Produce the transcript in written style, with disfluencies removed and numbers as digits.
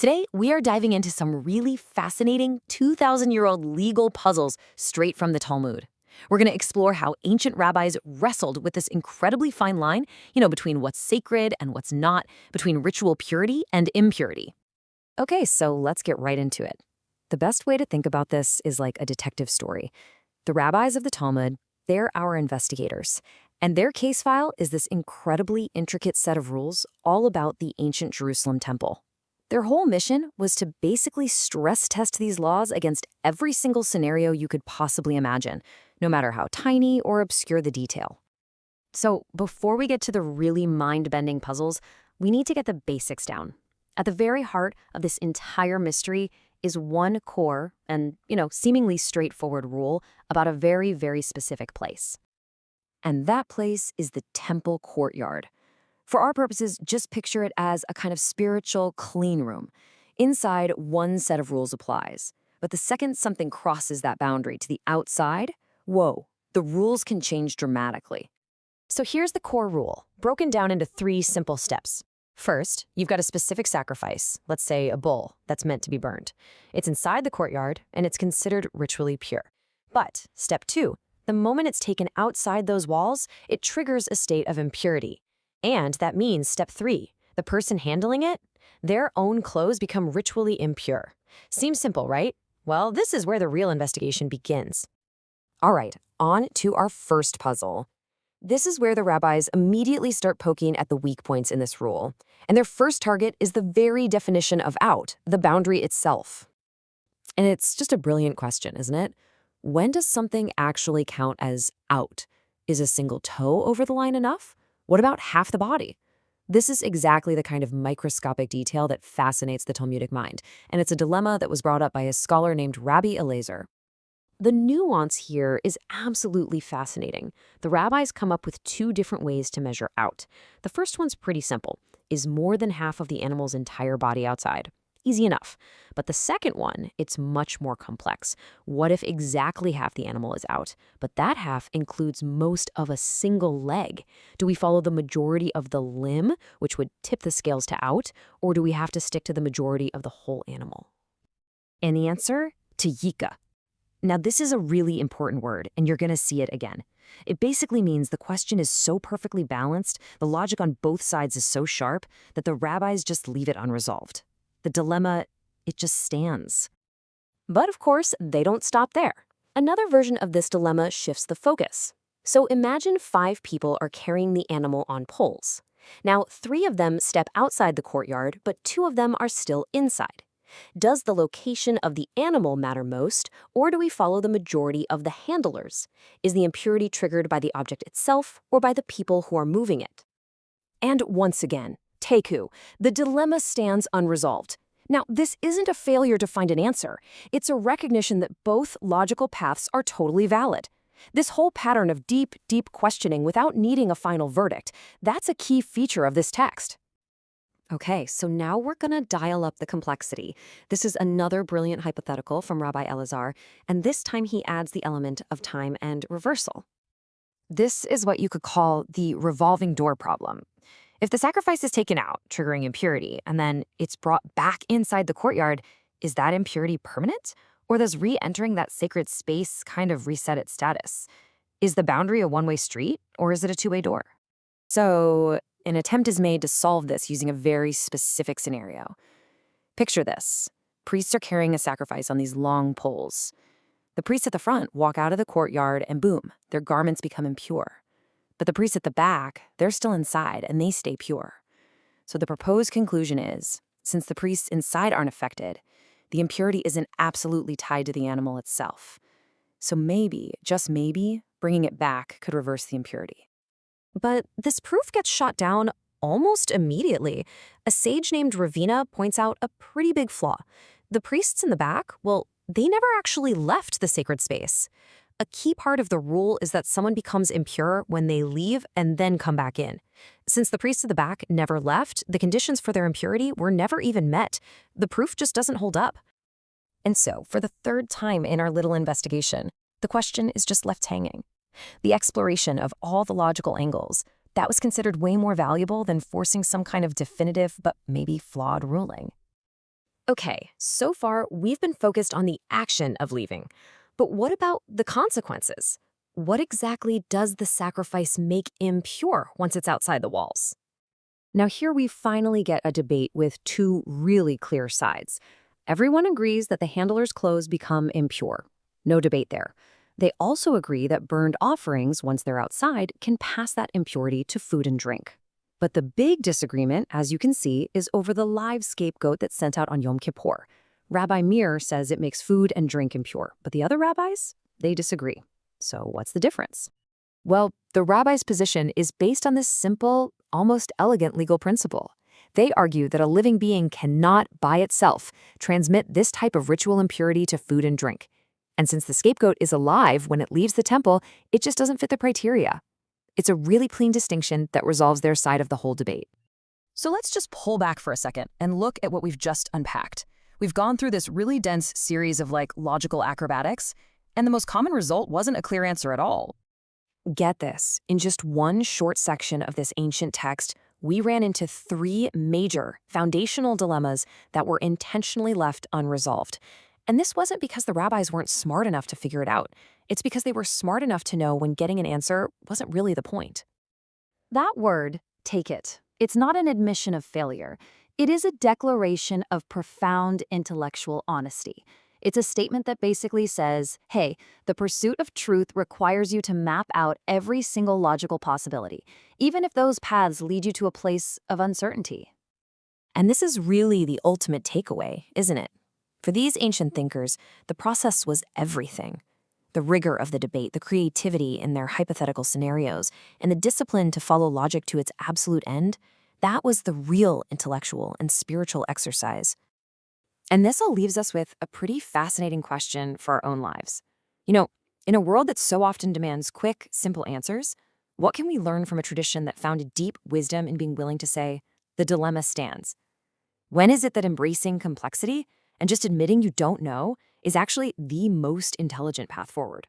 Today, we are diving into some really fascinating 2,000-year-old legal puzzles straight from the Talmud. We're going to explore how ancient rabbis wrestled with this incredibly fine line, between what's sacred and what's not, between ritual purity and impurity. Okay, so let's get right into it. The best way to think about this is like a detective story. The rabbis of the Talmud, they're our investigators. And their case file is this incredibly intricate set of rules all about the ancient Jerusalem temple. Their whole mission was to basically stress test these laws against every single scenario you could possibly imagine, no matter how tiny or obscure the detail. So before we get to the really mind-bending puzzles, we need to get the basics down. At the very heart of this entire mystery is one core and, seemingly straightforward rule about a very, very specific place. And that place is the temple courtyard. For our purposes, just picture it as a kind of spiritual clean room. Inside, one set of rules applies. But the second something crosses that boundary to the outside, whoa, the rules can change dramatically. So here's the core rule, broken down into 3 simple steps. First, you've got a specific sacrifice, let's say a bull, that's meant to be burned. It's inside the courtyard, and it's considered ritually pure. But step 2, the moment it's taken outside those walls, it triggers a state of impurity. And that means step 3, the person handling it, their own clothes become ritually impure. Seems simple, right? Well, this is where the real investigation begins. All right, on to our first puzzle. This is where the rabbis immediately start poking at the weak points in this rule. And their first target is the very definition of out, the boundary itself. And it's just a brilliant question, isn't it? When does something actually count as out? Is a single toe over the line enough? What about half the body? This is exactly the kind of microscopic detail that fascinates the Talmudic mind, and it's a dilemma that was brought up by a scholar named Rabbi Meir. The nuance here is absolutely fascinating. The rabbis come up with 2 different ways to measure out. The first one's pretty simple. Is more than half of the animal's entire body outside? Easy enough. But the second one, it's much more complex. What if exactly half the animal is out, but that half includes most of a single leg? Do we follow the majority of the limb, which would tip the scales to out, or do we have to stick to the majority of the whole animal? And the answer? Tayika. Now, this is a really important word, and you're going to see it again. It basically means the question is so perfectly balanced, the logic on both sides is so sharp, that the rabbis just leave it unresolved. The dilemma, it just stands. But of course, they don't stop there. Another version of this dilemma shifts the focus. So imagine 5 people are carrying the animal on poles. Now, 3 of them step outside the courtyard, but 2 of them are still inside. Does the location of the animal matter most, or do we follow the majority of the handlers? Is the impurity triggered by the object itself or by the people who are moving it? And once again, Teku, the dilemma stands unresolved. Now, this isn't a failure to find an answer. It's a recognition that both logical paths are totally valid. This whole pattern of deep, deep questioning without needing a final verdict, that's a key feature of this text. Okay, so now we're going to dial up the complexity. This is another brilliant hypothetical from Rabbi Elazar, and this time he adds the element of time and reversal. This is what you could call the revolving door problem. If the sacrifice is taken out, triggering impurity, and then it's brought back inside the courtyard, is that impurity permanent? Or does re-entering that sacred space kind of reset its status? Is the boundary a one-way street, or is it a two-way door? So an attempt is made to solve this using a very specific scenario. Picture this. Priests are carrying a sacrifice on these long poles. The priests at the front walk out of the courtyard and boom, their garments become impure. But the priests at the back, they're still inside and they stay pure. So the proposed conclusion is, since the priests inside aren't affected, the impurity isn't absolutely tied to the animal itself. So maybe, just maybe, bringing it back could reverse the impurity. But this proof gets shot down almost immediately. A sage named Ravina points out a pretty big flaw. The priests in the back, well, they never actually left the sacred space. A key part of the rule is that someone becomes impure when they leave and then come back in. Since the priests at the back never left, the conditions for their impurity were never even met. The proof just doesn't hold up. And so, for the 3rd time in our little investigation, the question is just left hanging. The exploration of all the logical angles, that was considered way more valuable than forcing some kind of definitive but maybe flawed ruling. Okay, so far we've been focused on the action of leaving. But what about the consequences? What exactly does the sacrifice make impure once it's outside the walls? Now, here we finally get a debate with two really clear sides. Everyone agrees that the handler's clothes become impure. No debate there. They also agree that burned offerings, once they're outside, can pass that impurity to food and drink. But the big disagreement, as you can see, is over the live scapegoat that's sent out on Yom Kippur. Rabbi Meir says it makes food and drink impure, but the other rabbis, they disagree. So what's the difference? Well, the rabbi's position is based on this simple, almost elegant legal principle. They argue that a living being cannot, by itself, transmit this type of ritual impurity to food and drink. And since the scapegoat is alive when it leaves the temple, it just doesn't fit the criteria. It's a really clean distinction that resolves their side of the whole debate. So let's just pull back for a second and look at what we've just unpacked. We've gone through this really dense series of logical acrobatics, and the most common result wasn't a clear answer at all. Get this, in just one short section of this ancient text, we ran into three major foundational dilemmas that were intentionally left unresolved. And this wasn't because the rabbis weren't smart enough to figure it out. It's because they were smart enough to know when getting an answer wasn't really the point. That word, take it, it's not an admission of failure. It is a declaration of profound intellectual honesty. It's a statement that basically says, hey, the pursuit of truth requires you to map out every single logical possibility, even if those paths lead you to a place of uncertainty. And this is really the ultimate takeaway, isn't it? For these ancient thinkers, the process was everything. The rigor of the debate, the creativity in their hypothetical scenarios, and the discipline to follow logic to its absolute end, that was the real intellectual and spiritual exercise. And this all leaves us with a pretty fascinating question for our own lives. In a world that so often demands quick, simple answers, what can we learn from a tradition that found a deep wisdom in being willing to say, the dilemma stands? When is it that embracing complexity and just admitting you don't know is actually the most intelligent path forward?